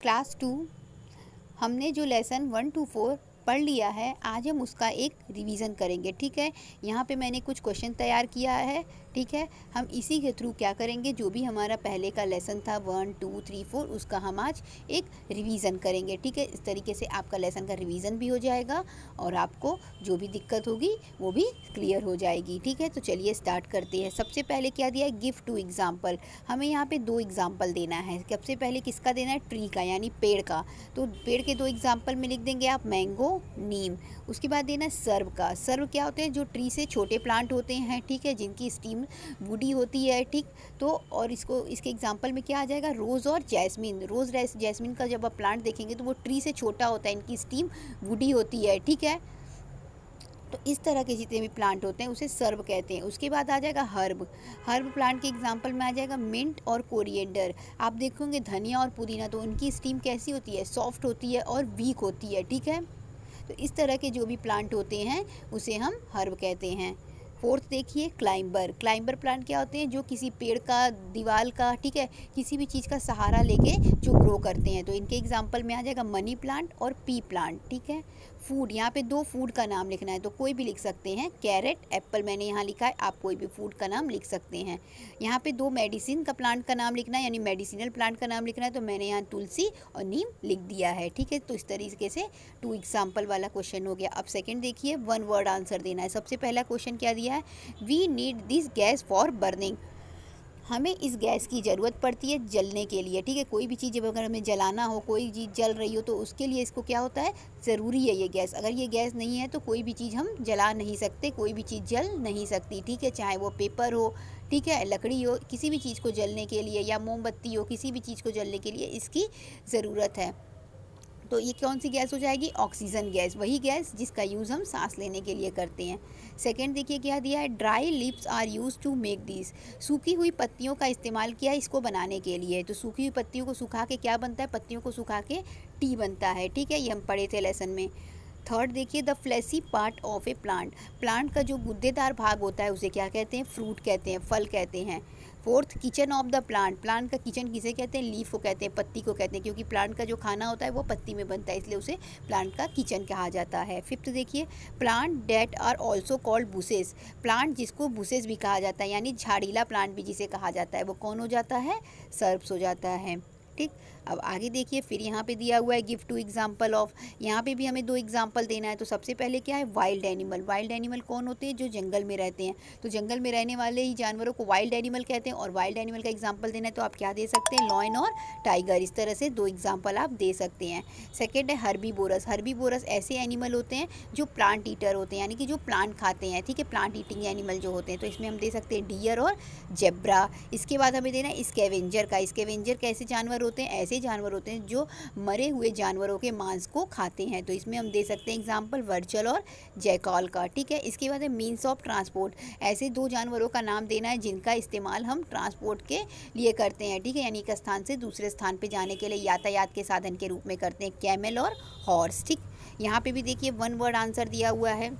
Class 2 हमने जो lesson 1 to 4 पढ़ लिया है, आज हम उसका एक रिवीजन करेंगे। ठीक है, यहाँ पे मैंने कुछ क्वेश्चन तैयार किया है। ठीक है, हम इसी के थ्रू क्या करेंगे, जो भी हमारा पहले का लेसन था 1 2 3 4 उसका हम आज एक रिवीजन करेंगे। ठीक है, इस तरीके से आपका लेसन का रिवीजन भी हो जाएगा और आपको जो भी दिक्कत होगी वो भी क्लियर हो जाएगी। ठीक है, तो चलिए स्टार्ट करते हैं। सबसे पहले क्या दिया है, गिव 2 एग्जाम्पल। हमें यहाँ पे 2 एग्जाम्पल देना है। सबसे पहले किसका देना है, ट्री का यानी पेड़ का। तो पेड़ के 2 एग्जाम्पल में लिख देंगे आप मैंगो, नीम। उसके बाद देना सर्व का। सर्व क्या होते हैं, जो ट्री से छोटे प्लांट होते हैं। ठीक है, जिनकी स्टीम वुडी होती है। ठीक, तो और इसके एग्जांपल में क्या आ जाएगा, रोज़ और जैस्मिन। रोज़ जैस्मिन का जब आप प्लांट देखेंगे तो वो ट्री से छोटा होता है, इनकी स्टीम वुडी होती है। ठीक है, तो इस तरह के जितने भी प्लांट होते हैं उसे सर्व कहते हैं। उसके बाद आ जाएगा हर्ब। हर्ब प्लांट के एग्जांपल में आ जाएगा मिंट और कोरिएंडर। आप देखोगे धनिया और पुदीना, तो उनकी स्टीम कैसी होती है, सॉफ्ट होती है और वीक होती है। ठीक है, तो इस तरह के जो भी प्लांट होते हैं उसे हम हर्ब कहते हैं। फोर्थ देखिए, क्लाइंबर। क्लाइंबर प्लांट क्या होते हैं, जो किसी पेड़ का, दीवार का, ठीक है, किसी भी चीज़ का सहारा लेके जो ग्रो करते हैं। तो इनके एग्जांपल में आ जाएगा मनी प्लांट और पी प्लांट। ठीक है, फूड, यहाँ पे 2 फूड का नाम लिखना है, तो कोई भी लिख सकते हैं। कैरेट, एप्पल मैंने यहाँ लिखा है, आप कोई भी फूड का नाम लिख सकते हैं। यहाँ पे 2 मेडिसिन का प्लांट का नाम लिखना है, यानी मेडिसिनल प्लांट का नाम लिखना है, तो मैंने यहाँ तुलसी और नीम लिख दिया है। ठीक है, तो इस तरीके से 2 एग्जाम्पल वाला क्वेश्चन हो गया। अब सेकेंड देखिए, 1 वर्ड आंसर देना है। सबसे पहला क्वेश्चन क्या दिया है, we need this gas for burning. हमें इस गैस की ज़रूरत पड़ती है जलने के लिए। ठीक है, कोई भी चीज़ अगर हमें जलाना हो, कोई चीज़ जल रही हो, तो उसके लिए इसको क्या होता है, ज़रूरी है ये गैस। अगर ये गैस नहीं है तो कोई भी चीज़ हम जला नहीं सकते, कोई भी चीज़ जल नहीं सकती। ठीक है, चाहे वो पेपर हो, ठीक है, लकड़ी हो, किसी भी चीज़ को जलने के लिए, या मोमबत्ती हो, किसी भी चीज़ को जलने के लिए इसकी ज़रूरत है। तो ये कौन सी गैस हो जाएगी, ऑक्सीजन गैस, वही गैस जिसका यूज़ हम सांस लेने के लिए करते हैं। सेकंड देखिए क्या दिया है, dry leaves are use to make this. सूखी हुई पत्तियों का इस्तेमाल किया है इसको बनाने के लिए। तो सूखी हुई पत्तियों को सुखा के क्या बनता है, पत्तियों को सुखा के टी बनता है। ठीक है, ये हम पढ़े थे लेसन में। थर्ड देखिए, the fleshy part of A plant. Plant का जो गुद्देदार भाग होता है उसे क्या कहते हैं, फ्रूट कहते हैं, फल कहते हैं। Fourth, kitchen of the plant. Plant का किचन किसे कहते हैं, लीफ को कहते हैं, पत्ती को कहते हैं, क्योंकि प्लांट का जो खाना होता है वो पत्ती में बनता है, इसलिए उसे प्लांट का किचन कहा जाता है। फिफ्थ देखिए, plant that are also called bushes. Plant जिसको बुसेस भी कहा जाता है, यानी झाड़ीला प्लांट भी जिसे कहा जाता है, वो कौन हो जाता है, सर्ब्स हो जाता है। ठीक, अब आगे देखिए, फिर यहाँ पे दिया हुआ है गिव 2 एग्जाम्पल ऑफ। यहाँ पे भी हमें 2 एग्जाम्पल देना है। तो सबसे पहले क्या है, वाइल्ड एनिमल। वाइल्ड एनिमल कौन होते हैं, जो जंगल में रहते हैं। तो जंगल में रहने वाले ही जानवरों को वाइल्ड एनिमल कहते हैं। और वाइल्ड एनिमल का एग्जाम्पल देना है तो आप क्या दे सकते हैं, लॉयन और टाइगर। इस तरह से 2 एग्जाम्पल आप दे सकते हैं। सेकेंड है हर्बीवोरस। हर्बीवोरस ऐसे एनिमल होते हैं जो प्लांट ईटर होते हैं, यानी कि जो प्लांट खाते हैं। ठीक है, प्लांट ईटिंग एनिमल जो होते हैं, तो इसमें हम दे सकते हैं डियर और जेब्रा। इसके बाद हमें देना है स्कैवेंजर का। स्कैवेंजर कैसे जानवर होते हैं, ऐसे जानवर होते हैं जो मरे हुए जानवरों के मांस को खाते हैं। तो इसमें हम दे सकते हैं एग्जाम्पल वर्चल और जैकॉल का। ठीक है, इसके बाद है मीन्स ऑफ ट्रांसपोर्ट। ऐसे 2 जानवरों का नाम देना है जिनका इस्तेमाल हम ट्रांसपोर्ट के लिए करते हैं। ठीक है, यानी एक स्थान से दूसरे स्थान पे जाने के लिए यातायात के साधन के रूप में करते हैं, कैमल और हॉर्स। ठीक, यहाँ पे भी देखिए 1 वर्ड आंसर दिया हुआ है।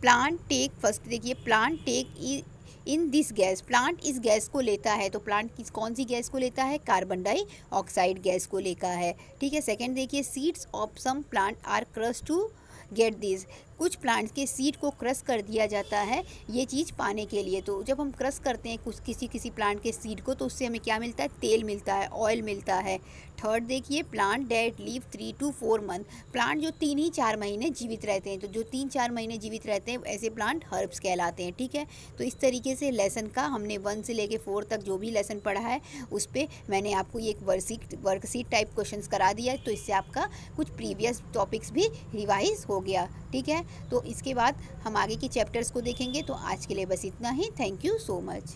प्लांट टेक, फर्स्ट देखिए, plant take in this gas. Plant इस गैस को लेता है। तो प्लांट किस कौन सी गैस को लेता है, कार्बन डाइऑक्साइड गैस को लेता है। ठीक है, सेकंड देखिए, seeds of some plant are crush to get this. कुछ प्लांट्स के सीड को क्रश कर दिया जाता है ये चीज़ पाने के लिए। तो जब हम क्रश करते हैं कुछ किसी प्लांट के सीड को, तो उससे हमें क्या मिलता है, तेल मिलता है, ऑयल मिलता है। थर्ड देखिए, plant that leave 3 to 4 month. Plant जो 3 ही 4 महीने जीवित रहते हैं। तो जो 3-4 महीने जीवित रहते हैं ऐसे प्लांट हर्ब्स कहलाते हैं। ठीक है, तो इस तरीके से लेसन का हमने 1 से लेके 4 तक जो भी लेसन पढ़ा है उस पर मैंने आपको ये एक वर्कशीट टाइप क्वेश्चंस करा दिया है। तो इससे आपका कुछ प्रीवियस टॉपिक्स भी रिवाइज हो गया। ठीक है, तो इसके बाद हम आगे के चैप्टर्स को देखेंगे। तो आज के लिए बस इतना ही। Thank you so much.